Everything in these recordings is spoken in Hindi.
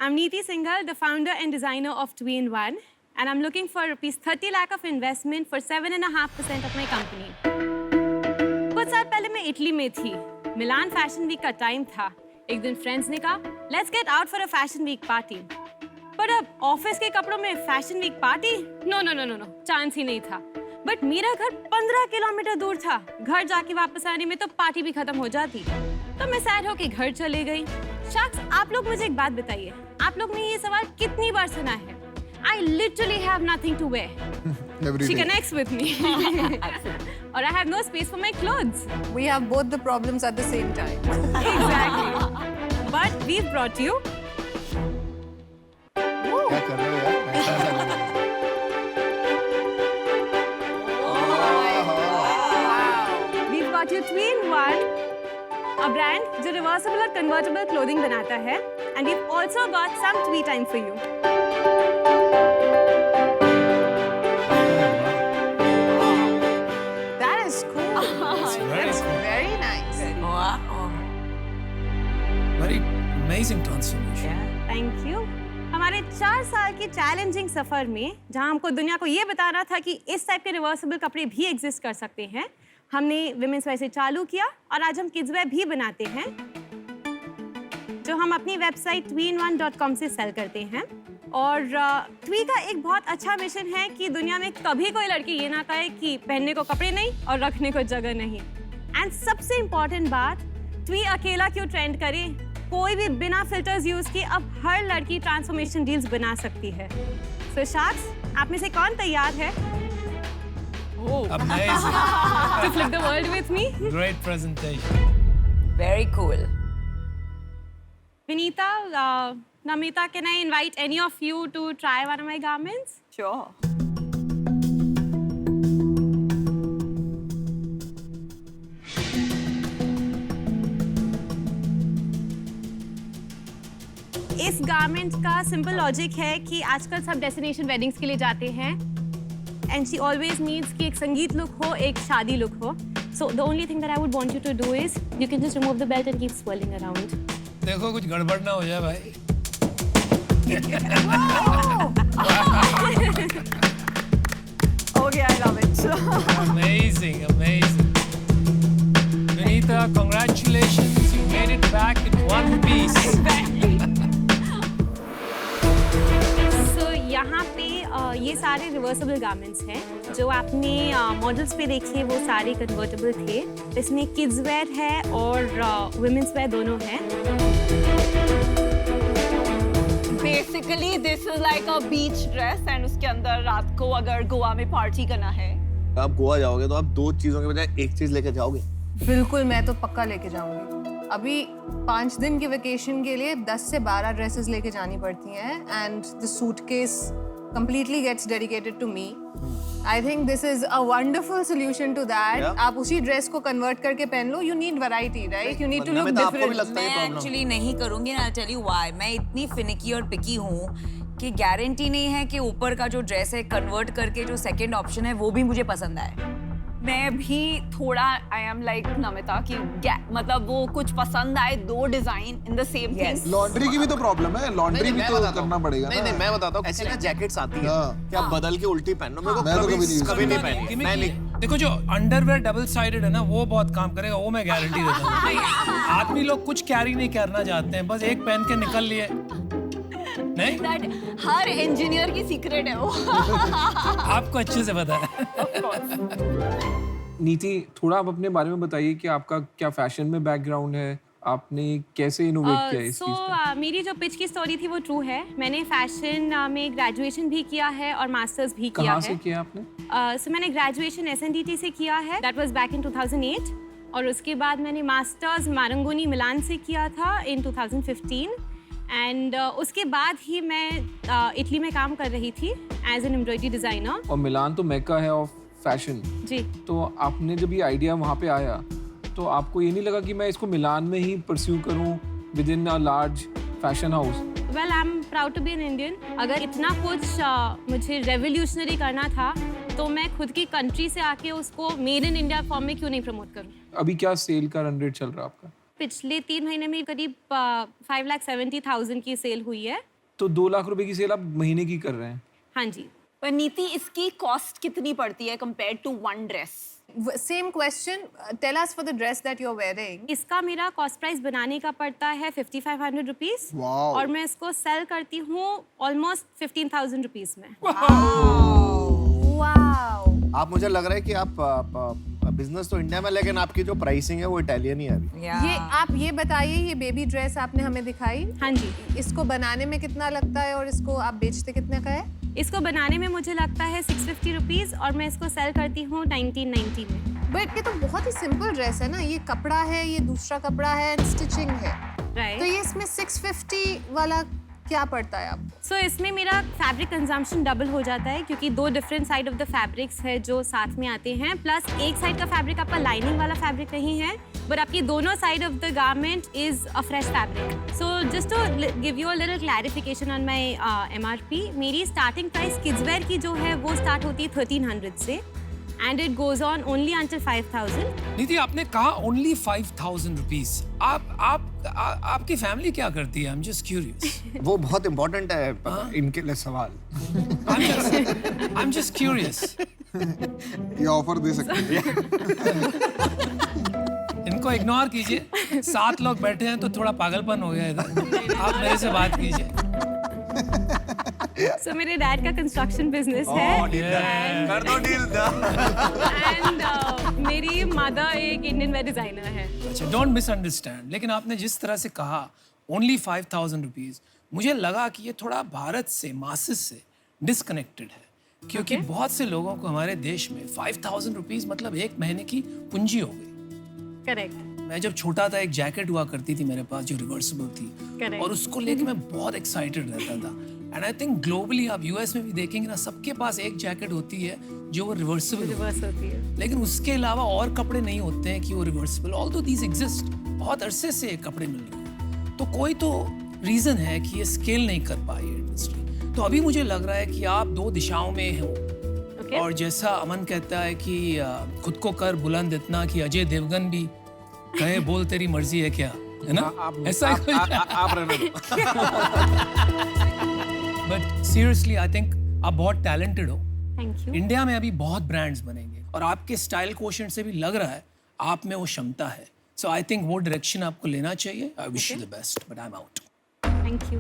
I'm Neeti Singhal, the founder and designer of 2-in-1, and I'm looking for rupees 30 lakh of investment for 7.5% of my company. कुछ साल पहले मैं इटली में थी. मिलान फैशन वीक का टाइम था. एक दिन फ्रेंड्स ने कहा, let's get out for a fashion week party. पर अब ऑफिस के कपड़ों में fashion week party? No, chance ही नहीं था. बट मेरा घर 15 किलोमीटर दूर था. घर जाके वापस आने में तो पार्टी भी खत्म हो जाती. तो मैं सैड होके घर चले गई. शख्स, आप लोग मुझे एक बात बताइए. आप लोग ने ये सवाल कितनी बार सुना है? I literally have nothing to wear. She connects with me. Or I have no space for my clothes. We have both the problems at the same time. Exactly. But we've brought you. क्या कर रहे हो यार? We've got you 2-in-1, a brand जो reversible और convertible clothing बनाता है, and we've also got some twee time for you. That is cool. That's very nice. Wow. Very amazing transformation. Thank you. हमारे 4 साल की चैलेंजिंग सफर में जहां हमको दुनिया को ये बताना था कि इस टाइप के रिवर्सिबल कपड़े भी एग्जिस्ट कर सकते हैं, हमने विमेंस वेयर से चालू किया और आज हम किड्स वेयर भी बनाते हैं, जो हम अपनी वेबसाइट 2in1.com से सेल करते हैं. और ट्वी का एक बहुत अच्छा मिशन है कि दुनिया में कभी कोई लड़की ये ना कहे कि पहनने को कपड़े नहीं और रखने को जगह नहीं. एंड सबसे इम्पोर्टेंट बात, ट्वी अकेला क्यों ट्रेंड करे? कोई भी बिना फिल्टर्स यूज किए अब हर लड़की ट्रांसफॉर्मेशन डील्स बना सकती है. सो शाख्स, आप में से कौन तैयार है? Amazing. To flip the world with me? Great presentation. Very cool. Vinita, Namita, can I invite any of you to try one of my garments? Sure. इस गारमेंट का सिंपल लॉजिक है कि आजकल सब डेस्टिनेशन वेडिंग्स के लिए जाते हैं, एंड शी ऑलवेज नीड्स कि एक संगीत लुक हो, एक शादी लुक हो. So the only thing that I would want you to do is you can just remove the belt and keep swelling around. देखो कुछ गड़बड़ ना हो जाए भाई. Okay, I love it. Amazing, amazing. Vinita, congratulations. You made it back in one piece. सो यहाँ पे ये सारे रिवर्सिबल गारमेंट्स हैं जो आपने मॉडल्स पे देखे, वो सारे कन्वर्टेबल थे. इसमें किड्स वेयर है और वुमेन्स वेयर दोनों हैं. Basically, this is like a beach dress and उसके अंदर रात को अगर गोवा में पार्टी करना है. आप गोवा जाओगे तो आप 2 चीजों के बजाय एक चीज लेके जाओगे. बिल्कुल, मैं तो पक्का लेके जाऊंगी. अभी 5 दिन की वेकेशन के लिए 10 से 12 ड्रेसेस लेके जानी पड़ती हैं, and the suitcase completely gets dedicated to me. I think this is a wonderful solution to that. Yeah. आप उसी ड्रेस को कन्वर्ट करके पहन लो. You need variety, right? You need to look different. मैं एक्चुअली नहीं करूंगी ना. I'll tell you why. मैं इतनी फिनिकी और पिकी हूँ कि गारंटी नहीं है कि ऊपर का जो ड्रेस है कन्वर्ट करके जो सेकंड ऑप्शन है वो भी मुझे पसंद आए. मैं भी थोड़ा आई एम लाइक नमिता कि मतलब वो कुछ पसंद आए 2 design in the same thing. Laundry की भी तो प्रॉब्लम है. लॉन्ड्री भी तो करना पड़ेगा. नहीं मैं बताता हूँ. ऐसी ना जैकेट्स आती है कि आप बदल के उल्टी पहनो. मेरे मैं तो को कभी नहीं गिमिक पहनी. मैं ये- नहीं. देखो जो अंडरवेयर डबल साइडेड है ना, वो बहुत काम करेगा, वो मैं गारंटी देता हूँ. आदमी लोग कुछ कैरी नहीं करना चाहते हैं, बस एक पहन के निकल लिए. नहीं, दैट हर इंजीनियर की सीक्रेट है वो. आपको अच्छे से पता है. नीति, थोड़ा आप अपने बारे में बताइए कि आपका क्या फैशन में बैकग्राउंड है, आपने कैसे इनोवेट किया इस चीज़ पे? मेरी जो पिच की स्टोरी थी वो ट्रू है. मैंने फैशन में ग्रेजुएशन भी किया है और मास्टर्स भी किया कहाँ है. से किया आपने? सो मैंने ग्रेजुएशन SNDT से किया है. That was back in 2008. और उसके बाद मैंने मास्टर्स मारंगोनी मिलान से किया था इन 2015. एंड उसके बाद ही मैं इटली में काम कर रही थी एज एन एम्ब्रॉयडरी डिज़ाइनर. और मिलान तो मेक्का है ऑफ फैशन. जी. तो आपने जब ये आइडिया वहाँ पे आया तो आपको ये नहीं लगा कि मैं इसको मिलान में ही परस्यू करूँ within a large fashion house? Well, I am proud to be an Indian. अगर इतना कुछ मुझे रेवोल्यूशनरी करना था तो मैं खुद की कंट्री से आके उसको मेड इन इंडिया फॉर्म में क्यों नहीं प्रमोट करूँ. अभी क्या सेल का रन रेट चल रहा है आपका? पिछले 3 महीने में करीब 5,70,000 की सेल हुई है. तो 2 लाख रुपए की सेल आप महीने की कर रहे हैं? हाँ जी। पर नीति इसकी कॉस्ट कितनी पड़ती है compare to one dress? Same question. Tell us for the dress that you're wearing. इसका मेरा कॉस्ट प्राइस बनाने का पड़ता है 5500 रुपीज़ Wow. और मैं इसको सेल करती हूँ ऑलमोस्ट 15,000 रुपीज़ में। Wow. आप मुझे लग रहा है कि आप बिजनेस तो इंडिया में, लेकिन आपकी जो प्राइसिंग है वो इटालियन ही है अभी। ये आप ये बताइए, ये बेबी ड्रेस आपने हमें दिखाई, हाँ जी। इसको बनाने में कितना लगता है और इसको आप बेचते कितने का है? इसको बनाने में मुझे लगता है 650 रुपीज़ और मैं इसको सेल करती हूँ 1990 में। बट ये तो बहुत ही सिंपल ड्रेस है ना, ये कपड़ा है, ये दूसरा कपड़ा है, स्टिचिंग है, राइट। तो ये इसमें 650 वाला क्या पड़ता है आपको? सो इसमें मेरा फैब्रिक कंजम्पशन डबल हो जाता है क्योंकि 2 different side of the fabrics है जो साथ में आते हैं, प्लस एक साइड का फैब्रिक आपका लाइनिंग वाला फैब्रिक नहीं है, बट आपकी दोनों side of the garment is a fresh fabric. So just to give you a little clarification on my MRP, मेरी स्टार्टिंग प्राइस किड्स वेयर की जो है वो स्टार्ट होती है 1300 से and it goes on only until 5000। Niti, आपने कहा ओनली 5000 रुपीज। आपकी फैमिली क्या करती है? I am just curious. वो बहुत इंपॉर्टेंट है इनके लिए सवाल। I am just curious. ये ऑफर दे सकते हैं। इनको इग्नोर कीजिए। 7 लोग बैठे हैं तो थोड़ा पागलपन हो गया इधर। आप मेरे से बात कीजिए। सो मेरे डैड का कंस्ट्रक्शन बिजनेस है कर दो डील। एंड मेरी मदर एक इंडियन वेयर डिजाइनर है। अच्छा, डोंट मिसअंडरस्टैंड, लेकिन आपने जिस तरह से कहा ओनली 5000 रुपीज, मुझे लगा कि ये थोड़ा भारत से, मासेस से डिस्कनेक्टेड है, क्योंकि बहुत से लोगों को हमारे देश में 5000 रुपीज मतलब 1 महीने की पूंजी हो गई। करेक्ट। मैं जब छोटा था एक जैकेट हुआ करती थी मेरे पास जो रिवर्सिबल थी, Correct. और उसको लेके मैं बहुत एक्साइटेड रहता था। एंड आई थिंक ग्लोबली आप यूएस में भी देखेंगे ना, सबके पास एक जैकेट होती है जो वो रिवर्सिबल रिवर्स होती है। लेकिन उसके अलावा और कपड़े नहीं होते हैं कि वो रिवर्सिबल, ऑल्दो दीज एग्जिस्ट। बहुत अरसे से ये कपड़े मिल रहे हैं, तो कोई तो रीजन है कि ये स्केल नहीं कर पाई है इंडस्ट्री। तो अभी मुझे लग रहा है कि आप 2 दिशाओं में हो। Okay. और जैसा अमन कहता है कि खुद को कर बुलंद इतना कि अजय देवगन भी कहे बोल तेरी मर्जी है क्या, है ना? ऐसा ही आप रहने दो। बट सीरियसली आई थिंक आप बहुत टैलेंटेड हो। Thank you. इंडिया में अभी बहुत ब्रांड्स बनेंगे और आपके स्टाइल कोशेंट से भी लग रहा है आप में वो क्षमता है। सो आई थिंक वो डायरेक्शन आपको लेना चाहिए। आई wish you the best, but I am out. Thank you.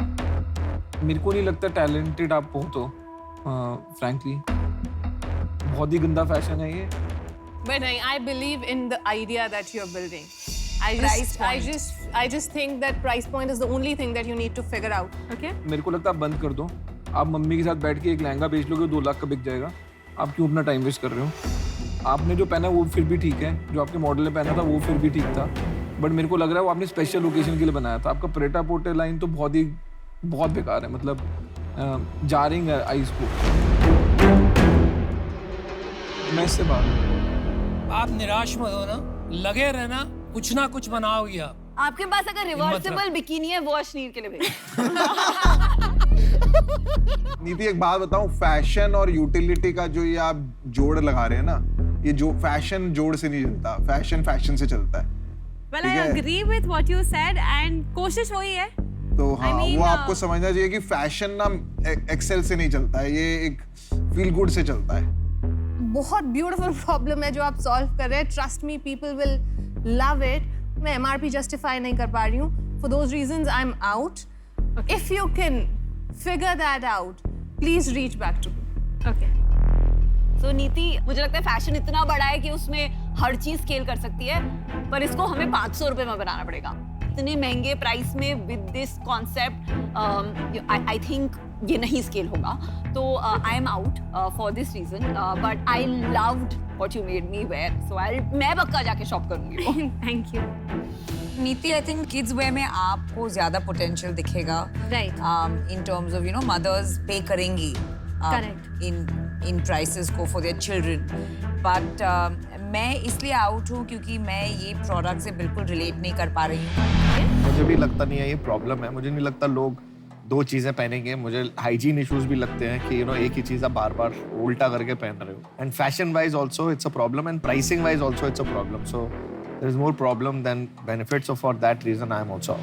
मेरे को नहीं लगता टैलेंटेड आप हो तो, फ्रैंकली बहुत ही गंदा फैशन है ये। But I believe in the idea that you're building. I just think that price point is the only thing that you need to figure out. Okay. मेरे को लगता है आप बंद कर दो। आप मम्मी के साथ बैठ के एक लहंगा बेच लोगे 2 लाख का बिक जाएगा। आप क्यों अपना टाइम वेस्ट कर रहे हो? आपने जो पहना वो फिर भी ठीक है, जो आपके मॉडल ने पहना था वो फिर भी ठीक था, बट मेरे को लग रहा है वो आपने स्पेशल ओकेजन के लिए बनाया था। आपका प्रेटा पोटे लाइन तो बहुत बेकार है, मतलब जारिंग है आइज को। मैं इससे बात। आप निराश मत हो ना, लगे रहना, कुछ ना कुछ बनाओगे आप। आपके पास अगर रिवर्सिबल बिकिनी है वो अश्नीर के लिए भेज। नीति, एक बात बताऊं, फैशन और यूटिलिटी का जो ये आप जोड़ लगा रहे हैं ना, ये जो फैशन जोड़ से नहीं चलता, फैशन से चलता है। Well, I agree with what you said and कोशिश वही है। तो हाँ, I mean, वो आपको समझना चाहिए कि फैशन ना एक्सेल से नहीं चलता है, ये एक फील गुड से चलता है। बहुत ब्यूटीफुल प्रॉब्लम है जो आप सॉल्व कर रहे हैं। Trust me, people will love it. मैं MRP जस्टिफाई नहीं कर पा रही हूँ। For those reasons I am out. If you can figure that out, please reach back to me. Okay. तो नीति, मुझे लगता है फैशन इतना बड़ा है कि उसमें हर चीज स्केल कर सकती है, पर इसको हमें 500 रुपए में बनाना पड़ेगा। इतने महंगे प्राइस में with this concept I think ये नहीं स्केल होगा। तो I am out for this reason, but I loved what you made me wear, so मैं पक्का जाके शॉप करूंगी। Thank you. नीति, आई थिंक किड्स वेयर में आपको ज्यादा पोटेंशियल दिखेगा। Right. In terms of, you know, mothers pay करेंगी Correct. in prices को for their children, but मैं इसलिए आउट हूँ क्योंकि मैं ये प्रोडक्ट से बिल्कुल रिलेट नहीं कर पा रही हूँ। मुझे भी लगता नहीं है ये प्रॉब्लम है। मुझे नहीं लगता लोग 2 चीजें पहनेंगे। मुझे हाइजीन इश्यूज भी लगते हैं कि एक ही चीज आप बार-बार उल्टा करके पहन रहे हो। And fashion wise also it's a problem and pricing wise also it's a problem. So there is more problem than benefits, so for that reason I am also.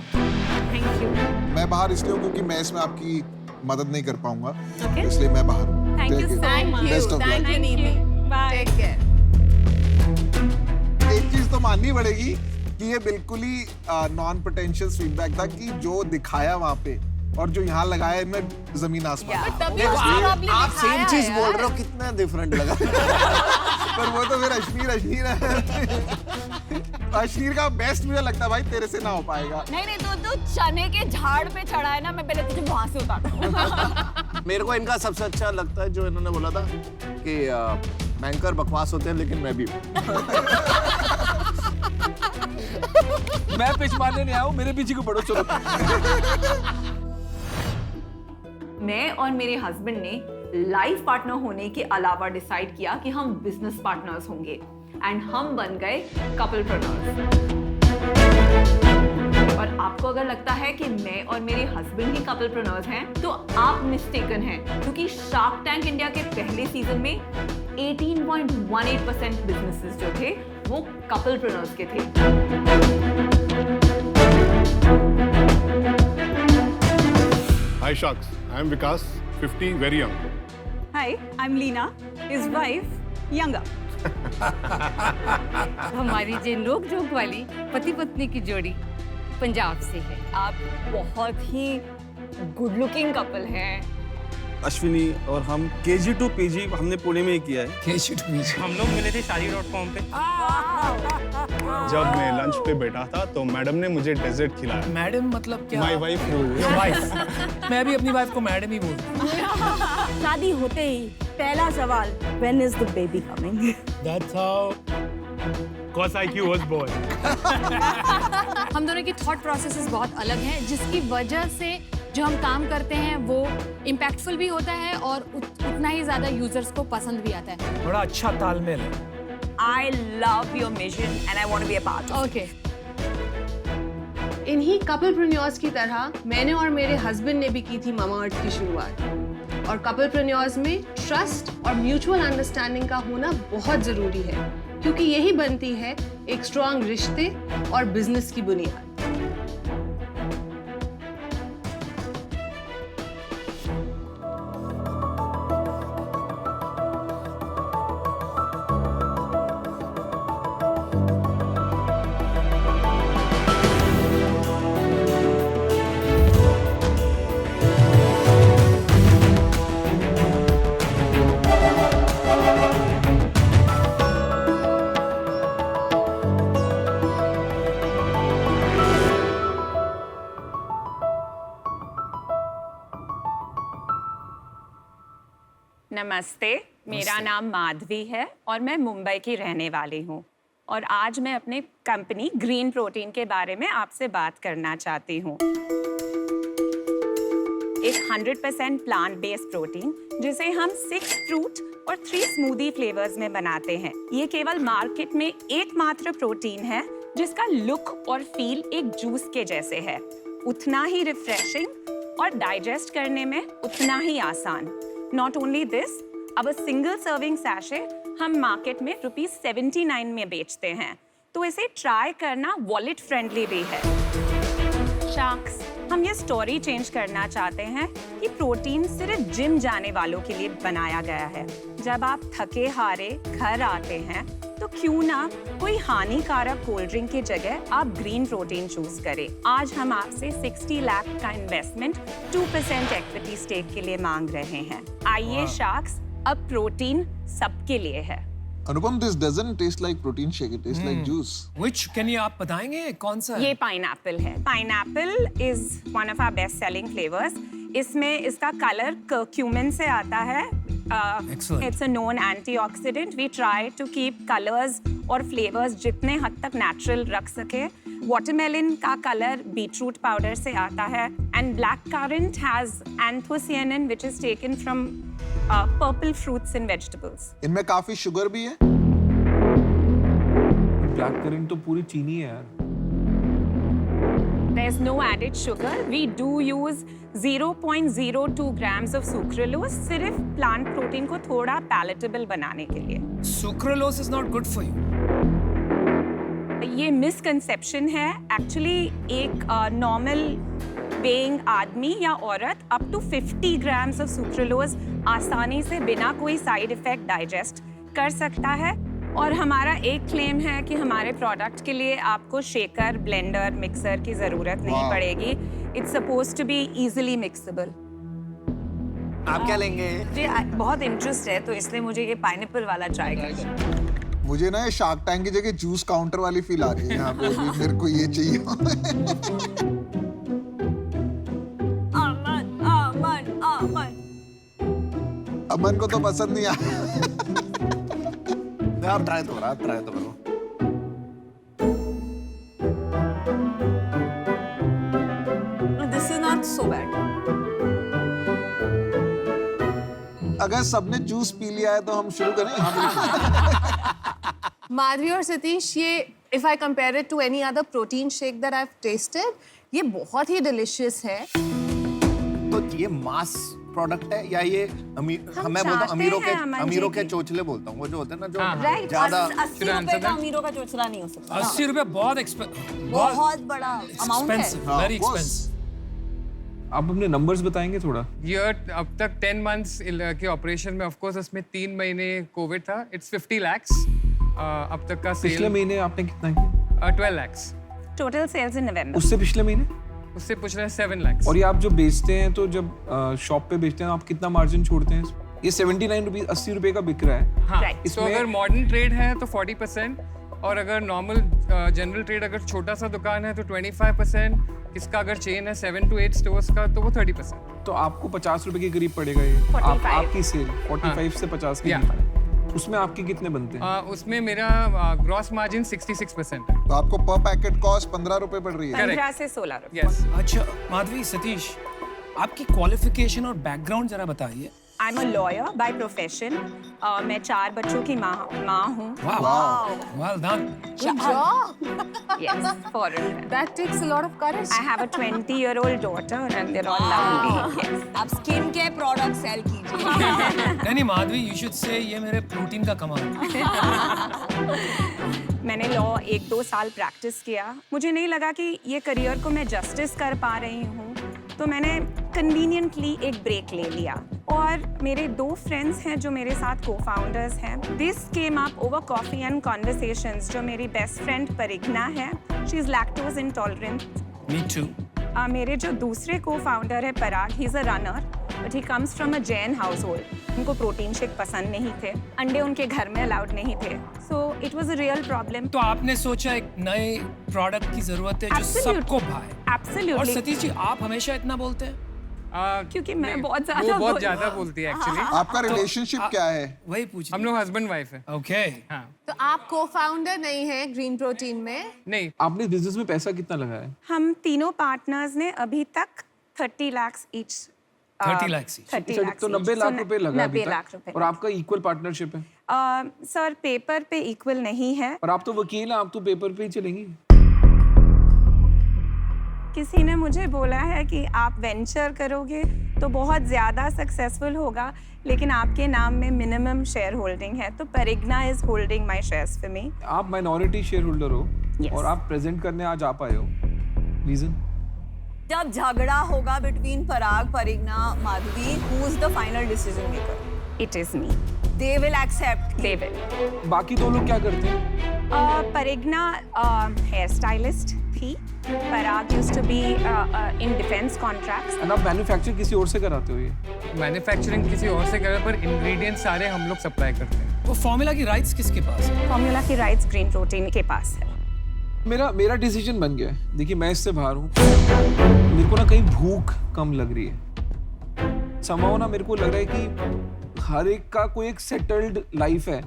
Thank you. मैं बाहर इसलिए हूँ क्योंकि मैं इसमें आपकी मदद नहीं कर पाऊंगा, Okay. इसलिए मैं बाहर हूँ। Thank you so much. Best of luck. Thank you, Neeti. Bye. Take care. एक चीज तो माननी पड़ेगी कि ये बिल्कुल ही नॉन पोटेंशियस फीडबैक था कि जो दिखाया वहाँ पे और जो यहाँ लगाया इनमें जमीन आसमान। तभी देखो, उसने probably आप सेम दिखाया चीज है बोल यार। रहे हो, कितना डिफरेंट लगा। पर वो तो फिर अश्मीर है। अश्मीर का बेस्ट मुझे लगता है भाई तेरे से ना हो पाएगा। नहीं तो चने के झाड़ पे चढ़ा है ना, मैं पहले तुझे वहां से उतारूं। मेरे को इनका सबसे अच्छा लगता है जो इन्होंने बोला था कि बैंकर बकवास होते हैं लेकिन मैं भी हूँ। मैं पिच मारने नहीं आया हूँ, मेरे पीछे को पड़ो चलो। मैं और मेरे हस्बैंड ने लाइफ पार्टनर होने के अलावा डिसाइड किया कि हम बिजनेस पार्टनर्स होंगे एंड हम बन गए कपलप्रेन्योर्स। और आपको अगर लगता है कि मैं और मेरे हस्बैंड ही कपलप्रेन्योर्स हैं तो आप मिस्टेकन हैं, क्योंकि शार्क टैंक इंडिया के पहले सीजन में 18.18% बिजनेसेस जो थे वो कपलप्रेन्योर्स के थे। Hi Sharks, I am Vikas, 50, very young. Hi, I'm Leena, his wife, younger. हमारी जे नोक झोंक वाली पति पत्नी की जोड़ी पंजाब से है। आप बहुत ही गुड लुकिंग कपल हैं। अश्विनी और हम KG to PG हमने पुणे में ही किया है। हम लोग मिले थे शादी.com पे। जब मैं लंच पे बैठा था तो मैडम ने मुझे डेजर्ट खिलाया। मैडम मतलब क्या? My wife. वाइफ। मैं भी अपनी वाइफ को मैडम ही बोलता हूँ। शादी होते ही पहला सवाल, when is the baby coming? That's how cos IQ was born. हम दोनों की थॉट प्रोसेसेस बहुत अलग हैं, जिसकी वजह से जो हम काम करते हैं वो इम्पैक्टफुल भी होता है और उतना ही ज्यादा यूजर्स को पसंद भी आता है। बड़ा अच्छा तालमेल है। I love your mission and I want to be a part of it. Okay, इन्हीं कपलप्रेन्योर्स की तरह मैंने और मेरे हस्बैंड ने भी की थी मामा अर्थ की शुरुआत। और कपलप्रेन्योर्स में ट्रस्ट और म्यूचुअल अंडरस्टैंडिंग का होना बहुत जरूरी है, क्योंकि यही बनती है एक स्ट्रॉन्ग रिश्ते और बिजनेस की बुनियाद। नमस्ते, मेरा नाम माधवी है और मैं मुंबई की रहने वाली हूँ और आज मैं अपने कंपनी ग्रीन प्रोटीन के बारे में आपसे बात करना चाहती हूँ। एक 100% प्लांट बेस्ड प्रोटीन जिसे हम 6 फ्रूट और 3 स्मूदी फ्लेवर्स में बनाते हैं। ये केवल मार्केट में एकमात्र प्रोटीन है जिसका लुक और फील एक जूस के जैसे है, उतना ही रिफ्रेशिंग और डाइजेस्ट करने में उतना ही आसान। Not only this, अब सिंगल सर्विंग सैशे हम मार्केट में ₹79 में बेचते हैं, तो इसे ट्राई करना वॉलेट फ्रेंडली भी है। शार्क्स, हम ये स्टोरी चेंज करना चाहते हैं कि प्रोटीन सिर्फ जिम जाने वालों के लिए बनाया गया है। जब आप थके हारे घर आते हैं तो क्यों ना कोई हानिकारक कोल्ड ड्रिंक की जगह आप ग्रीन प्रोटीन चूज करें। आज हम आपसे 60 लाख का इन्वेस्टमेंट 2% इक्विटी स्टेक के लिए मांग रहे हैं। आइए शार्क्स, अब प्रोटीन सबके लिए है। अनुपम, this doesn't taste like protein shake, it tastes like juice. Which can you आप बताएंगे कौन सा है? ये पाइनएप्पल है। Pineapple is one of our best selling flavours. इसमें इसका कलर कर्क्यूमिन से आता है। It's a known antioxidant. We try to keep colours और फ्लेवर्स जितने हद तक नेचुरल रख सके। वाटरमेलन का कलर बीटरूट पाउडर से आता है and black currant has anthocyanin which is taken from purple fruits and vegetables. इनमें काफी शुगर भी है। ब्लैक करंट तो पूरी चीनी है यार। There's no added sugar. We do use 0.02 grams of sucralose सिर्फ प्लांट प्रोटीन को थोड़ा palatable बनाने के लिए। Sucralose is not good for you. ये मिसकंसेप्शन है। एक्चुअली एक नॉर्मल पेइंग आदमी या औरत up to 50 grams of sucralose आसानी से बिना कोई साइड इफेक्ट डाइजेस्ट कर सकता है। और हमारा एक क्लेम है कि हमारे प्रोडक्ट के लिए आपको शेकर, ब्लेंडर, मिक्सर की जरूरत नहीं पड़ेगी। It's supposed to be easily mixable. आप क्या लेंगे? मुझे बहुत इंटरेस्ट है तो इसलिए मुझे ये पाइनएप्पल वाला ट्राई करना। मुझे ना ये शार्क टैंक की जगह जूस काउंटर वाली फील आ रही है यहाँ पे भी, मेरे को ये चाहिए। अमन अमन अमन अमन को तो पसंद नहीं आया। आप ट्राई तो करो। This is not so bad. अगर सबने जूस पी लिया है तो हम शुरू करें। माधवी और सतीश, ये if I compare it to any other protein shake that I have tested, ये बहुत ही डिलीशियस है। तो ये मास प्रोडक्ट है या ये मैं बोलता हूँ अमीरों के चोचले बोलता हूँ, वो जो होते हैं ना जो ज्यादा। 80 रुपए का अमीरों का चोचला नहीं हो सकता। 80 रुपए बहुत बहुत बड़ा अमाउंट है। Very expensive. आप अपने नंबर्स बताएंगे थोड़ा? ये अब तक 10 मंथ्स के ऑपरेशन में ऑफ कोर्स उसमें 3 महीने कोविड था। इट्स 50 lakhs अब तक का सेल। पिछले महीने आपने कितना किया? 12 lakhs टोटल सेल्स इन नवंबर। उससे पिछले महीने? उससे पूछ रहे हैं 7 lakhs। और ये आप जो बेचते हैं तो जब शॉप पे बेचते हैं आप कितना मार्जिन छोड़ते हैं? ये 79 रुपीज 80 रुपए का बिक रहा है। हाँ, तो अगर मॉडर्न ट्रेड है तो 40% और अगर नॉर्मल जनरल ट्रेड अगर छोटा सा दुकान है तो 25%। इसका अगर चेन है 7 to 8 स्टोर्स का तो वो 30%। तो आपको 50 रुपए के करीब पड़ेगा ये। 45। आपकी सेल 45 से 50 के बीच। उसमें आपके कितने बनते हैं? उसमें मेरा ग्रॉस मार्जिन 66% है। तो आपको पर पैकेट कॉस्ट 15 रुपए पड़ रही है। 15 से 16 रुपए। यस। अच्छा माधवी, सतीश, आपकी क्वालिफिकेशन और बैकग्राउंड जरा बताइए। I am a lawyer by profession. मैं 4 बच्चों की माँ हूँ। Well done. Good job. Yes, foreign. That takes a lot of courage. I have a 20-year-old daughter and they're all lovely. Yes. आप स्किन केयर प्रोडक्ट सेल कीजिए। नहीं माधवी, you should say ये मेरे प्रोटीन का कमाल। मैंने लॉ 1-2 साल प्रैक्टिस किया। मुझे नहीं लगा कि ये करियर को मैं जस्टिस कर पा रही हूँ, तो मैंने कन्वीनियंटली एक ब्रेक ले लिया। और मेरे 2 फ्रेंड्स हैं जो मेरे साथ को-फाउंडर्स हैं। This came up over coffee and conversations. जो मेरी बेस्ट फ्रेंड परिग्ना है, she is lactose intolerant. Me too. मेरे जो दूसरे को-फाउंडर है Parag, he is a runner but he comes from a Jain household. उनको प्रोटीन शेक पसंद नहीं थे, अंडे उनके घर में अलाउड नहीं थे, so it was a real problem. तो आपने सोचा एक नए प्रोडक्ट की जरूरत है जो सबको भाए। Absolutely. और सतीश जी, आप हमेशा इतना बोलते हैं? क्योंकि मैं बहुत वो बहुत ज्यादा बोलती है एक्चुअली। आपका रिलेशनशिप क्या है? वही पूछ। हम लोग हस्बैंड वाइफ है। ओके। हाँ। तो आप को-फाउंडर नहीं है ग्रीन प्रोटीन में? नहीं। आपने बिजनेस में पैसा कितना लगाया? हम तीनों पार्टनर्स ने अभी तक 30 lakhs ईच। 30 lakhs each। 30 तो lakhs 90 लाख रुपए लगा अभी 90 तक। लाख रुपए। और आपका इक्वल पार्टनरशिप है? सर पेपर पे इक्वल नहीं है। और आप तो वकील हैं, आप तो पेपर पे ही चलेंगी। किसी ने मुझे बोला है कि आप वेंचर करोगे तो बहुत ज़्यादा सक्सेसफुल होगा, लेकिन आपके नाम में मिनिमम शेयर होल्डिंग है, तो Parigna is holding my shares for me. आप माइनॉरिटी शेयर होल्डर हो Yes. और आप प्रेजेंट करने आज आ पाए हो। रीजन? जब झगड़ा होगा between Parag, Parigna, Madhavi, who is the final decision maker? It is me. They will accept. They will. बाकी 2 लोग क्या करते हैं? परिग्ना हेयर स्टाइलिस्ट थी। Parag used to be in defence contracts. और आप मैन्युफैक्चर किसी और से कराते हो? ये मैन्युफैक्चरिंग किसी और से करे पर इंग्रेडिएंट्स सारे हम लोग सप्लाई करते हैं। वो फॉर्मूला की राइट्स किसके पास है? फॉर्मूला की राइट्स ग्रीन प्रोटीन के पास है। मेरा डिसीजन बन गया है। देखिए, मैं इससे बाहर हूँ। मेरे को ना कहीं भूख कम लग रही है। समाओ ना मेरे को लग रहा है कि हर एक का कोई एक सेटल्ड लाइफ है।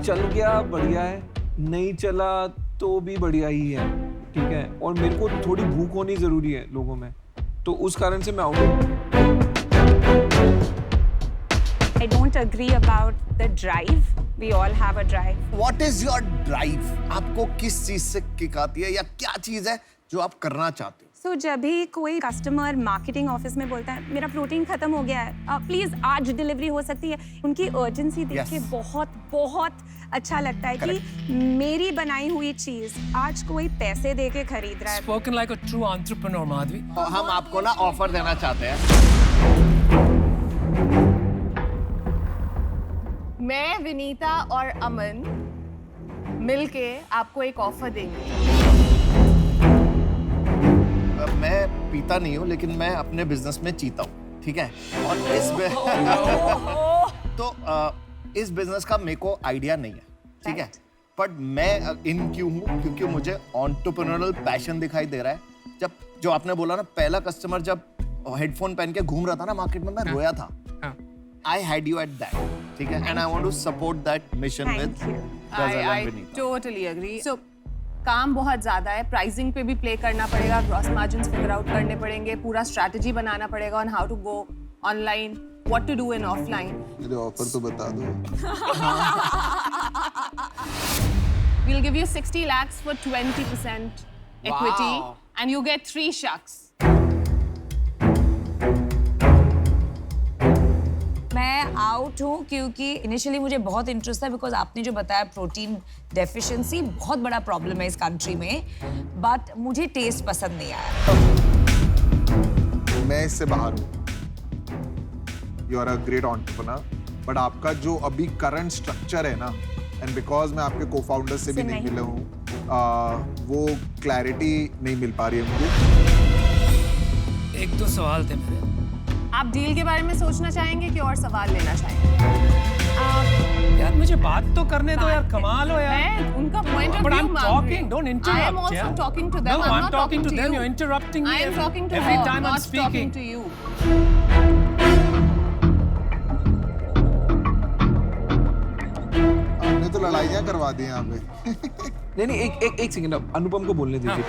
चल गया बढ़िया है, नहीं चला तो भी बढ़िया ही है, ठीक है। और मेरे को थोड़ी भूख होनी जरूरी है लोगों में, तो उस कारण से मैं आउट हूँ। I don't agree about the drive. We all have a drive. What is your drive? आपको किस चीज से किक आती है या क्या चीज है जो आप करना चाहते हो? सो जब भी कोई कस्टमर मार्केटिंग ऑफिस में बोलता है मेरा प्रोटीन खत्म हो गया है, प्लीज आज डिलीवरी हो सकती है, उनकी अर्जेंसी देख के बहुत बहुत अच्छा लगता है कि मेरी बनाई हुई चीज आज कोई पैसे दे के खरीद रहा है। Spoken like a true entrepreneur, Madhavi. हम आपको ना ऑफर देना चाहते हैं। मैं, विनीता और अमन मिलके आपको एक ऑफर देंगे। मैं पीता नहीं हूँ, लेकिन मैं अपने बिजनेस में जीता हूँ, ठीक है? और इस बिजनेस का मेरे को आइडिया नहीं है, ठीक है? बट मैं इन क्यों हूँ? क्योंकि मुझे एंटरप्रेन्योरल पैशन दिखाई दे रहा है। जब जो आपने बोला ना, पहला कस्टमर जब हेडफोन पहन के घूम रहा था ना मार्केट में, मैं रोया था। I had you at that, ठीक है? And I want to support that mission with Ghazal and Vinita. Totally agree. So काम बहुत ज्यादा है, प्राइसिंग पे भी प्ले करना पड़ेगा, ग्रॉस मार्जिन्स फिगर आउट करने पड़ेंगे, पूरा स्ट्रैटेजी बनाना पड़ेगा on how to go online, what to do in offline. मेरे ऑफर तो बता दो। We'll give you 60 lakhs for 20% equity and you get 3 shucks. मैं आउट हूँ क्योंकि इनिशियली मुझे बहुत इंटरेस्ट था, बिकॉज आपने जो बताया प्रोटीन डेफिशिएंसी बहुत बड़ा प्रॉब्लम है इस कंट्री में, बट मुझे टेस्ट पसंद नहीं आया। मैं इससे बाहर हूँ। You are a great entrepreneur, but आपका जो अभी करंट स्ट्रक्चर है ना, एंड बिकॉज मैं आपके को फाउंडर से भी नहीं मिला हूँ, वो क्लैरिटी नहीं मिल पा रही है मुझे। एक दो सवाल थे मेरे। आप डील के बारे में सोचना चाहेंगे कि और सवाल लेना चाहेंगे? यार मुझे बात तो करने दो यार, कमाल हो यार। मैं उनका point of But view I'm talking, don't interrupt. I am also yeah? talking to them. No, I'm I'm not talking to them. you. You're interrupting me I am talking to every her, time I'm not talking speaking. to you. आपने तो लड़ाइयाँ करवा दी यहाँ पे। नहीं एक सेकंड, अनुपम को बोलने दीजिए।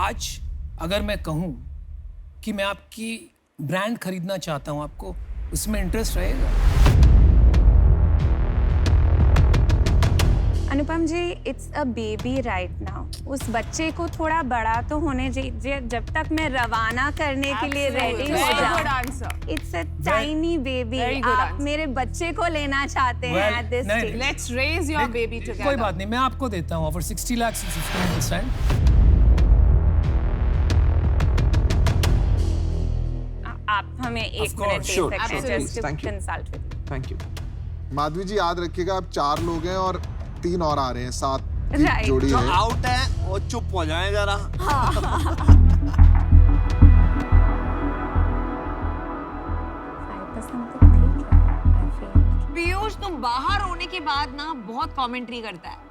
आज अगर मैं कहूँ कि मैं आपकी ब्रांड खरीदना चाहता हूँ, आपको उसमें इंटरेस्ट रहेगा? Anupam ji, it's a baby right now. उस बच्चे को थोड़ा बड़ा तो होने दीजिए जब तक मैं रवाना करने के लिए रेडी हो जाऊं। It's a tiny baby. आप मेरे बच्चे को लेना चाहते हैं at this stage. Let's raise your baby together. कोई बात नहीं, मैं आपको देता हूँ ऑफर 60 लाख से 15%। आप हमें 1 मिनट दे सकते हैं just to consult with. Thank you. Madhavi ji याद रखिएगा, आप 4 लोग हैं और 3 और आ रहे हैं, 7 Right. जोड़ी जो है। आउट है वो चुप हो जाए जरा। पीयूष, तुम बाहर होने के बाद ना बहुत कमेंट्री करता है।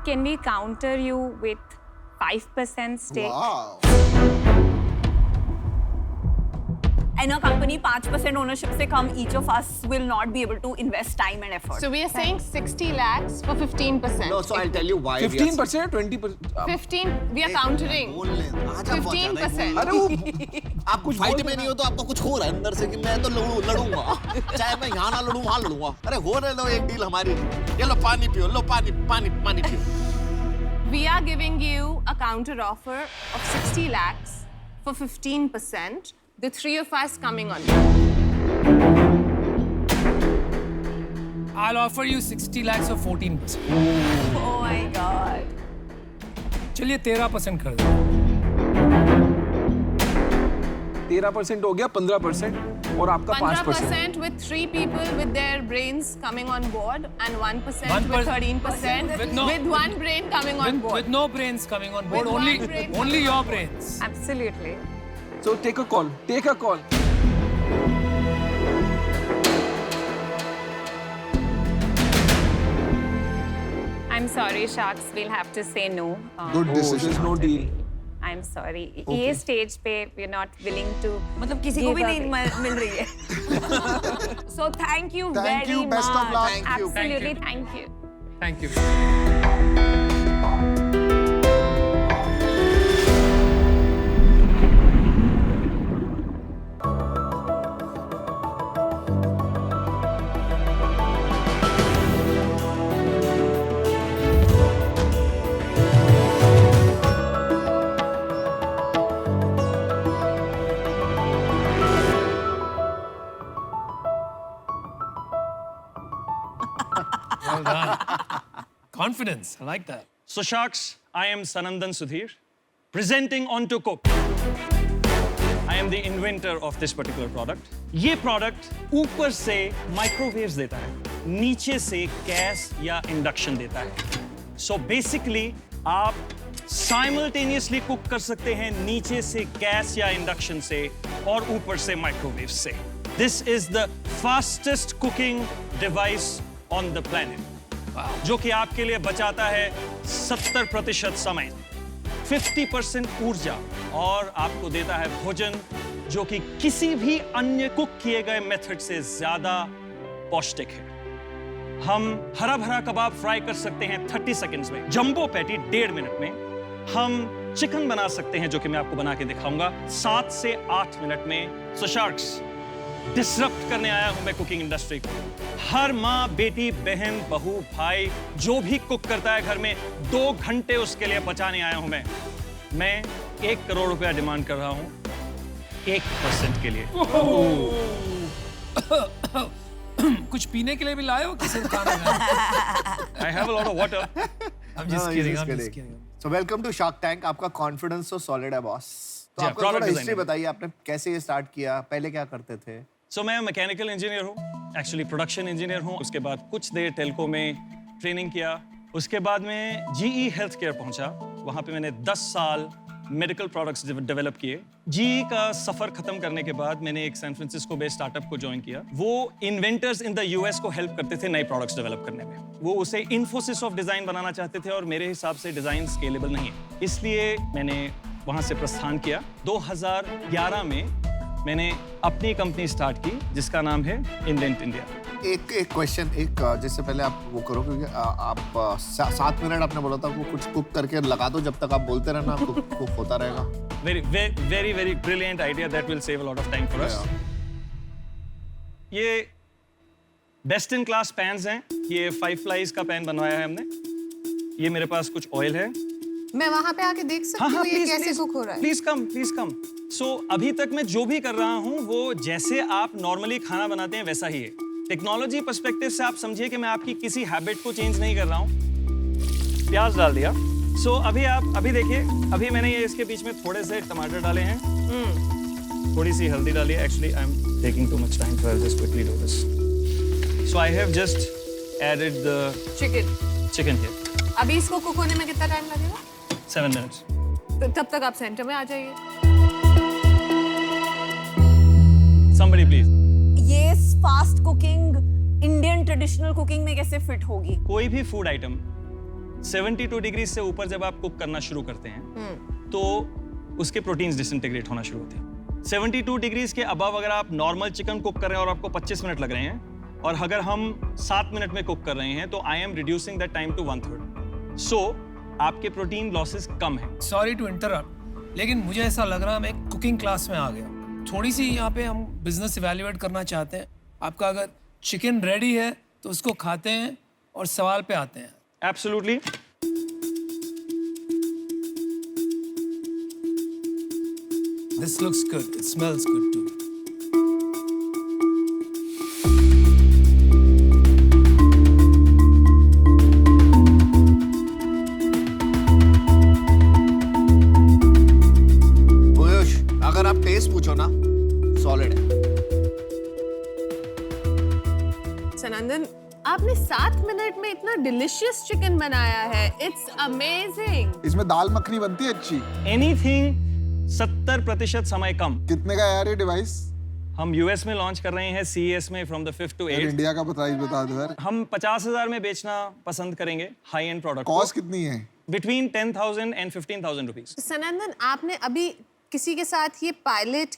Can we counter you with 5% stake? Wow. In a company, 5% ownership से कम, each of us will not be able to invest time and effort. So we are saying 60 lakhs for 15%. No, so I'll tell you why. 15% 20%? 15, we are countering. 15%. अरे वो आप कुछ फाइट में नहीं हो तो आपको कुछ हो रहा है अंदर से कि मैं तो लड़ूंगा, चाहे मैं यहाँ ना लड़ूं वहाँ लड़ूंगा। अरे हो रहे लो एक डील हमारी। ये लो पानी पियो, लो पानी पियो। We are giving you a counter offer of 60 lakhs for 15%. The 3 of us coming on. I'll offer you 60 lakhs for 14%। Oh my God. चलिए 13% कर दो। 13% हो गया, 15% और आपका 5%। 15% with 3 people with their brains coming on board and 1% with 13% with no- with 1 brain coming on board. With no brains coming on board, With only one brain. only your brains। Absolutely. So take a call. Take a call. I'm sorry, Sharks. We'll have to say no. Good Oh, decision. there's no deal. I'm sorry. ये स्टेज पे we're not willing to. मतलब किसी को भी give नहीं away. मिल रही है। So thank you Thank very you, best of much। luck. Absolutely. Thank you. Thank you। confidence. I like that. So Sharks, I am Sanandan Sudhir, presenting on to Cook. I am the inventor of this particular product. ये product ऊपर से microwaves देता है, नीचे से गैस या इंडक्शन देता है. So basically आप simultaneously cook कर सकते हैं नीचे से गैस या इंडक्शन से और ऊपर से माइक्रोवेव से. This is the fastest cooking device on the planet. जो कि आपके लिए बचाता है 70% समय, 50% ऊर्जा और आपको देता है भोजन जो कि किसी भी अन्य कुक किए गए मेथड से ज्यादा पौष्टिक है. हम हरा भरा कबाब फ्राई कर सकते हैं 30 सेकंड्स में, जंबो पैटी 1.5 मिनट में. हम चिकन बना सकते हैं जो कि मैं आपको बना के दिखाऊंगा 7 से 8 मिनट में. सो शार्क्स, डिसरप्ट करने आया हूं मैं कुकिंग इंडस्ट्री को. हर माँ, बेटी, बहन, बहू, भाई जो भी कुक करता है घर में 2 घंटे उसके लिए बचाने आया हूं मैं 1 करोड़ रुपया डिमांड कर रहा हूं 1% के लिए. कुछ पीने के लिए भी लाए हो कि सिर्फ खाना खाना? I have a lot of water. I'm just kidding. I'm just kidding. So welcome to Shark Tank. आपका कॉन्फिडेंस तो सॉलिड है बॉस. तो जी, आपका product थोड़ा हिस्ट्री designer. बताइए, आपने कैसे ये स्टार्ट किया, पहले क्या करते थे? So मैं मैकेनिकल इंजीनियर हूँ, एक्चुअली प्रोडक्शन इंजीनियर हूँ. उसके बाद कुछ देर टेलको में ट्रेनिंग किया. उसके बाद में GE हेल्थ केयर पहुंचा. वहाँ पे मैंने 10 साल मेडिकल प्रोडक्ट्स डेवलप किए. GE का सफर खत्म करने के बाद मैंने एक सैन फ्रांसिस्को बेस्ड स्टार्टअप को ज्वाइन किया. वो इन्वेंटर्स इन द US को हेल्प करते थे नए प्रोडक्ट्स डेवलप करने में. वो उसे इन्फोसिस ऑफ डिजाइन बनाना चाहते थे और मेरे हिसाब से डिजाइन स्केलेबल नहीं है, इसलिए मैंने वहाँ से प्रस्थान किया. 2011 में मैंने अपनी कंपनी स्टार्ट की जिसका नाम है इन्वेंट इंडिया. एक क्वेश्चन, जिससे पहले आप वो करो, क्योंकि आप 7 मिनट आपने बोला था वो कुछ कुक करके लगा दो, जब तक आप बोलते रहना कुक होता रहेगा. very brilliant idea that will save a lot of time for us. ये बेस्ट इन क्लास पैन्स हैं. ये 5 फ्लाइज का पैन बनवाया है हमने. ये मेरे पास कुछ ऑयल है. मैं वहाँ पे आके देख सकती हूँ ये कैसे कुक हो रहा है? Please come. सो अभी तक मैं जो भी कर रहा हूँ वो जैसे आप नॉर्मली खाना बनाते हैं वैसा ही है. टेक्नोलॉजी पर्सपेक्टिव से आप समझिए कि मैं आपकी किसी हैबिट को चेंज नहीं कर रहा हूँ. प्याज डाल दिया. सो अभी देखिए, अभी मैंने ये इसके बीच में थोड़े से टमाटर डाले हैं, थोड़ी सी हल्दी डाली है. Actually I am taking too much time, so I will just quickly do this. So I have just added the chicken here. अभी इसको कुक होने में कितना टाइम लगेगा? 7 मिनट्स. तो तब तक आप सेंटर में आ जाइए. Somebody please. ये fast cooking Indian traditional cooking में कैसे फिट होगी? कोई भी फूड आइटम 72 डिग्री से ऊपर जब आप कुक करना शुरू करते हैं तो उसके प्रोटीन्स डिसइंटीग्रेट होना शुरू होते हैं. 72 डिग्रीज के अबव अगर आप नॉर्मल चिकन कुक कर रहे हैं और आपको 25 मिनट लग रहे हैं, और अगर हम 7 मिनट में कुक कर रहे हैं तो I am reducing that time to 1/3. सो आपके प्रोटीन लॉसेस कम है. सॉरी टू इंटरप्ट, लेकिन मुझे ऐसा लग रहा है मैं एक कुकिंग क्लास में आ गया. थोड़ी सी यहाँ पे हम बिजनेस इवैल्यूएट करना चाहते हैं. आपका अगर चिकन रेडी है तो उसको खाते हैं और सवाल पे आते हैं. Absolutely. This looks good. It smells good too. अगर आप टेस्ट पूछो ना, सॉलिड है. सनंदन, आपने 7 मिनट में इतना डिलिशियस चिकन बनाया है. It's amazing. इसमें दाल मखनी बनती है अच्छी. एनीथिंग 70% समय कम. कितने का यार ये डिवाइस? हम यूएस में लॉन्च कर रहे हैं CES में from the 5th to 8th. India का प्राइस बता दो यार. हम 50,000 में बेचना पसंद करेंगे हाई एंड प्रोडक्ट. कॉस्ट कितनी है? Between 10,000 and 15,000 rupees. सनंदन, आपने अभी किसी के साथ ये पायलट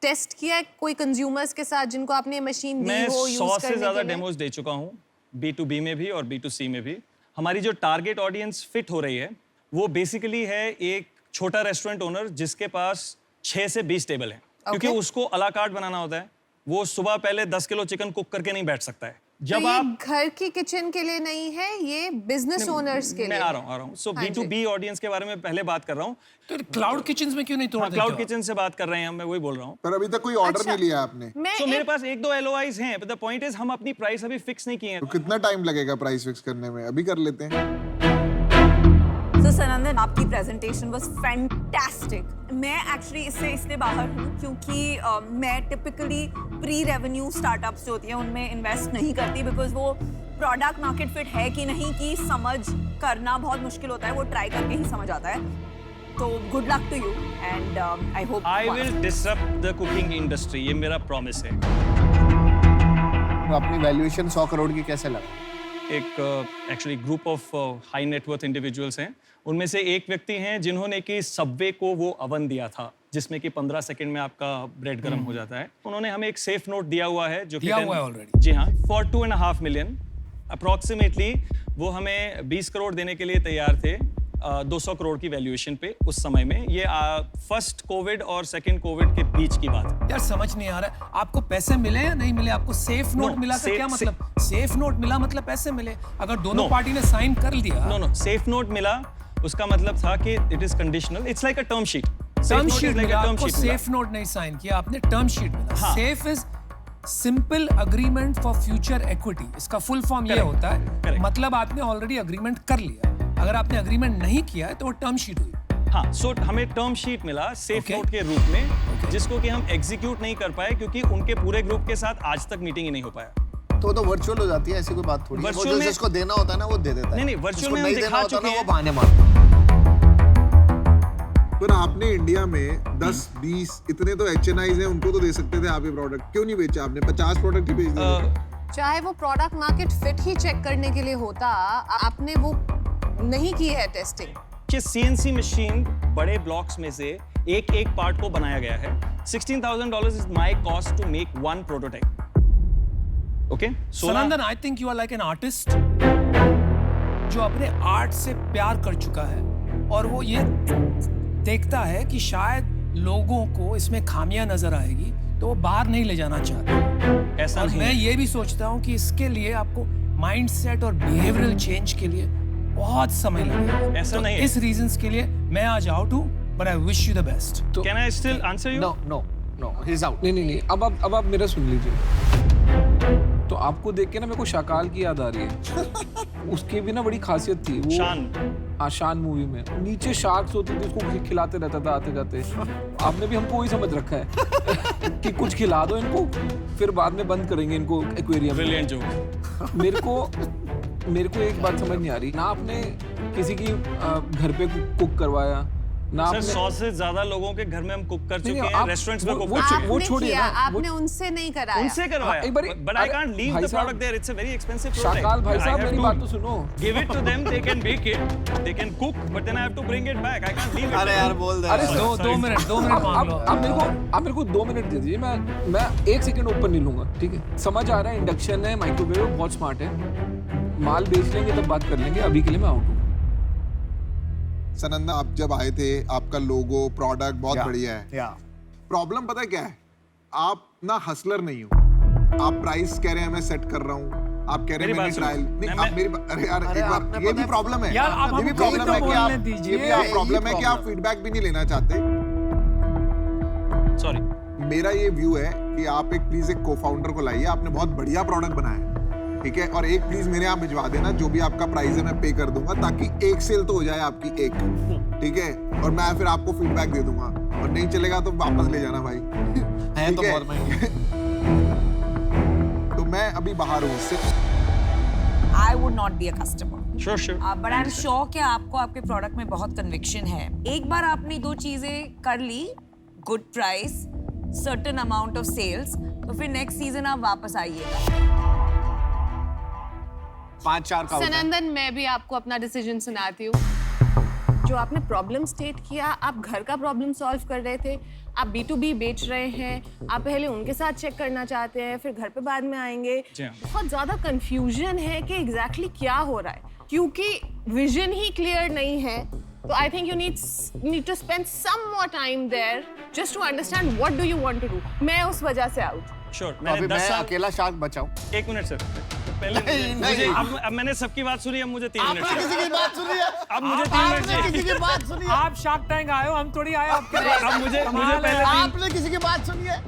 टेस्ट किया है, कोई कंज्यूमर्स के साथ जिनको आपने मशीन दी मैं हो यूज 100 करने से ज्यादा के लिए? डेमोज दे चुका हूँ, B2B में भी और B2C में भी. हमारी जो टारगेट ऑडियंस फिट हो रही है वो बेसिकली है एक छोटा रेस्टोरेंट ओनर जिसके पास 6 से 20 टेबल है. क्योंकि उसको अला कार्ट बनाना होता है. वो सुबह पहले 10 किलो चिकन कुक करके नहीं बैठ सकता है. जब तो आप घर की किचन के लिए नहीं है, ये बिजनेस ओनर्स के लिए. मैं आ रहा हूँ. सो B2B ऑडियंस के बारे में पहले बात कर रहा हूँ. तो क्लाउड किचन्स में क्यों नहीं तोड़ देते? क्लाउड किचन से बात कर रहे हैं हम, मैं वही बोल रहा हूँ. पर अभी तक कोई ऑर्डर नहीं लिया आपने. तो मेरे पास 1-2 LOIs हैं, but the point is हम अपनी प्राइस अभी फिक्स नहीं किए हैं. तो कितना टाइम लगेगा प्राइस फिक्स करने में? अभी कर लेते हैं. सनंदन, आपकी प्रेजेंटेशन वाज फैंटास्टिक। मैं एक्चुअली इससे इसलिए बाहर हूँ क्योंकि मैं टिपिकली प्री रेवेन्यू स्टार्टअप्स जो होती हैं उनमें इन्वेस्ट नहीं करती, बिकॉज वो प्रोडक्ट मार्केट फिट है कि नहीं की समझ करना बहुत मुश्किल होता है, वो ट्राई करके ही समझ आता है। तो good luck to you and I hope I will disrupt the cooking industry, ये मेरा प्रॉमिस है। तो अपनी वैल्यूएशन 100 करोड़ की कैसे लगा? एक actually group of high net worth individuals हैं, उनमें से एक व्यक्ति हैं जिन्होंने कि सबवे को वो अवन दिया था जिसमें कि 15 सेकंड में आपका ब्रेड गर्म हो जाता है। उन्होंने हमें एक सेफ नोट दिया हुआ है जो दिया हुआ है ऑलरेडी। जी हाँ, फॉर 2.5 मिलियन अप्रॉक्सीमेटली वो हमें 20 करोड़ देने के लिए तैयार थे 200 करोड़ की वैल्यूएशन पे उस समय में। ये फर्स्ट कोविड और सेकंड कोविड के बीच की बात है। यार समझ नहीं आ रहा है, आपको पैसे मिले या नहीं मिले? आपको सेफ नोट मिला का क्या मतलब? सेफ नोट मिला मतलब पैसे मिले? अगर दोनों पार्टी ने साइन कर लिया। नो सेफ नोट मिला उसका मतलब था कि it is conditional, it's like a term sheet. Term sheet मिला आपको, सेफ नोट नहीं साइन किया आपने, टर्म शीट मिला। Safe is simple agreement for future equity, इसका फुल फॉर्म ये होता है, मतलब आपने ऑलरेडी अग्रीमेंट कर लिया। अगर आपने अग्रीमेंट नहीं किया है तो वो टर्म शीट हुई। हाँ, सो हमें टर्म शीट मिला सेफ नोट के रूप में, जिसको कि हम एग्जीक्यूट नहीं कर पाए क्योंकि उनके पूरे ग्रुप के साथ आज तक मीटिंग ही नहीं हो पाया। तो वर्चुअल हो जाती है, ऐसी कोई बात थोड़ी है। वो जो जिसको देना होता है ना वो दे देता है। नहीं वर्चुअल में हम नहीं दिखा चुके हैं, वो बहाने मारता है। पर आपने इंडिया में 10-20 इतने तो HNIs हैं, उनको तो दे सकते थे आप ये प्रोडक्ट, क्यों नहीं बेचा आपने? 50 प्रोडक्ट ही बेच दिए। चाहे वो प्रोडक्ट मार्केट फिट ही चेक करने के लिए होता, आपने वो नहीं की है टेस्टिंग। कि CNC मशीन बड़े ब्लॉक्स में से एक एक पार्ट को बनाया गया है। $16,000 is my cost to make one prototype. Okay Sanandan, I think you are like an artist जो अपने आर्ट से प्यार कर चुका है और वो ये देखता है कि शायद लोगों को इसमें खामियां नजर आएगी तो वो बाहर नहीं ले जाना चाहता। ऐसा और नहीं मैं है। ये भी सोचता हूँ कि इसके लिए आपको माइंडसेट और बिहेवियरल चेंज के लिए बहुत समय लगेगा। ऐसा तो नहीं है। इस रीजंस के लिए मैं आज आउट हूँ, but I wish you the best. Can I still answer you? No he is out. नहीं, अब आप मेरा सुन लीजिए। तो आपको देख के ना मेरे को शाकाल की याद आ रही है। उसकी भी ना बड़ी खासियत थी वो, शान। शान मूवी में नीचे शार्क्स होते थे, उसको खिलाते रहता था आते जाते। आपने भी हमको वही समझ रखा है कि कुछ खिला दो इनको, फिर बाद में बंद करेंगे इनको एक्वेरियम। Brilliant joke. मेरे को एक बात समझ नहीं आ रही, ना आपने किसी की घर पे कुक करवाया ना सर, आपने। 100 से ज्यादा लोगों के घर में हम कुक कर चुके हैं, रेस्टोरेंट्स में कुक वो छोड़िए ना, आपने उनसे नहीं कराया। उनसे करवाया, but I can't leave the product there, it's a very expensive product. Shakaal भाई साहब मेरी बात तो सुनो। Give it to them, they can bake it, they can cook, but then I have to bring it back, I can't leave it. अरे यार बोल दे। अरे दो मिनट मांग लो। आप मेरे को 2 मिनट दे दीजिए, मैं 1 सेकंड ऊपर नहीं लूंगा, ठीक है? समझ आ रहा है, इंडक्शन है, माइक्रोवेव बहुत स्मार्ट है, माल बेच लेंगे तब बात कर लेंगे, अभी के लिए मैं आउट हूँ। सनंदा, आप जब आए थे आपका लोगो प्रोडक्ट बहुत बढ़िया है। प्रॉब्लम पता है क्या है? आप ना हसलर नहीं हो। आप प्राइस कह रहे हैं मैं सेट कर रहा हूँ, आप कह रहे हैं मैंने ट्रायल नहीं, आप मेरी अरे यार एक बार, ये भी प्रॉब्लम है यार, आप ये भी प्रॉब्लम है कि आप ये भी आप प्रॉब्लम है कि आप फीडबैक भी नहीं लेना चाहते। सॉरी, मेरा ये व्यू है कि आप प्लीज एक को-फाउंडर को लाइए, आपने बहुत बढ़िया प्रोडक्ट बनाया है, ठीक है? और एक प्लीज मेरे यहाँ भिजवा देना, जो भी आपका प्राइस है मैं पे कर दूंगा, ताकि एक सेल तो हो जाए आपकी एक, ठीक है? और मैं फिर आपको फीडबैक दे दूंगा, और नहीं चलेगा तो वापस ले जाना भाई। है तो बहुत महंगी। तो मैं अभी बाहर हूँ उससे। I would not be a customer. Sure. But I'm sure कि आपको आपके प्रोडक्ट में बहुत कन्विक्शन है। एक बार आपने 2 चीजें कर ली, good price, certain amount of sales, तो फिर नेक्स्ट सीजन आप वापस आइएगा। 5-4 का होता है। सनंदन, मैं भी आपको अपना डिसीजन सुनाती हूँ। जो आपने प्रॉब्लम स्टेट किया, आप घर का प्रॉब्लम सॉल्व कर रहे थे, आप B2B बेच रहे हैं, आप पहले उनके साथ चेक करना चाहते हैं, फिर घर पे बाद में आएंगे। बहुत ज्यादा कंफ्यूजन है कि एग्जैक्टली क्या हो रहा है, क्योंकि विजन ही क्लियर नहीं है। तो I think you need to spend some more time there just to understand what do you want to do. मैं उस वजह से आउट। श्योर, अभी मैं अकेला शार्क बचाऊं। 1 मिनट सर, पहले मुझे अब मैंने सबकी बात सुनी, अब मुझे 3 मिनट आपने किसी की बात सुनी है? अब मुझे 3 मिनट चाहिए। किसी की बात सुनी है? आप शार्क टैंक आए हो, हम थोड़ी आए आपके लिए। अब मुझे पहले आपने किसी की बात सुनी है?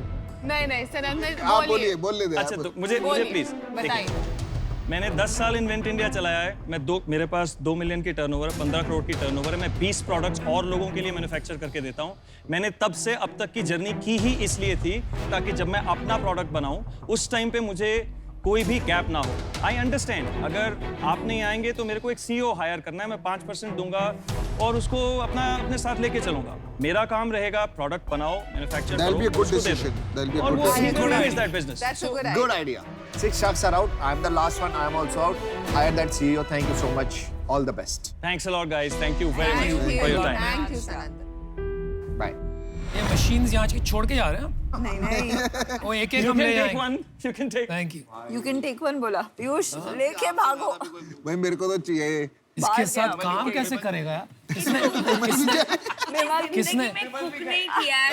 नहीं, सनंदन आप बोलिए, बोल ले दे। अच्छा, तो मुझे प्लीज बताइए। मैंने 10 साल इन्वेंट इंडिया चलाया है। मेरे पास 2 मिलियन की टर्नओवर है, 15 करोड़ की टर्नओवर है। मैं 20 प्रोडक्ट्स और लोगों के लिए मैन्युफैक्चर करके देता हूँ। मैंने तब से अब तक की जर्नी की ही इसलिए थी ताकि जब मैं अपना प्रोडक्ट बनाऊँ उस टाइम पे मुझे कोई भी गैप ना हो। आई अंडरस्टैंड, अगर आप नहीं आएंगे तो मेरे को एक CEO हायर करना है, मैं 5% दूंगा और उसको अपने साथ लेके चलूंगा। मेरा काम रहेगा प्रोडक्ट बनाओ, मैन्युफैक्चर करो, That'll be a good उसको दे दो। decision. That'll be a और good वो decision. he's gonna raise that business. That's a good Good idea. idea. 6 sharks are out. I'm the last one. I'm also out. Hire that CEO. Thank you so much. All the best. Thanks a lot, guys. Thank you very Thank much you. for your time. Thank you, Sanandan. Bye. ये machines यहाँ के छोड़ के जा रहे हैं हम? नहीं नहीं वो एक You हम can ले take जाएंगे। one. You can take. Thank you. You can take one बोला पीयूष लेके भागो भाई मेरे को तो चाहिए इसके साथ काम कैसे करेगा यार? किसने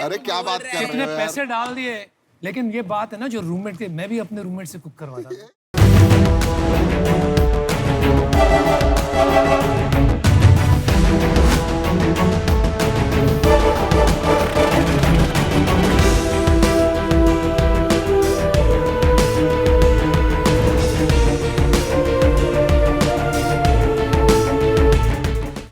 अरे क्या बात कर कितने रहे हो यार पैसे डाल दिए, लेकिन ये बात है ना जो रूममेट के, मैं भी अपने रूममेट से कुक करवाता था।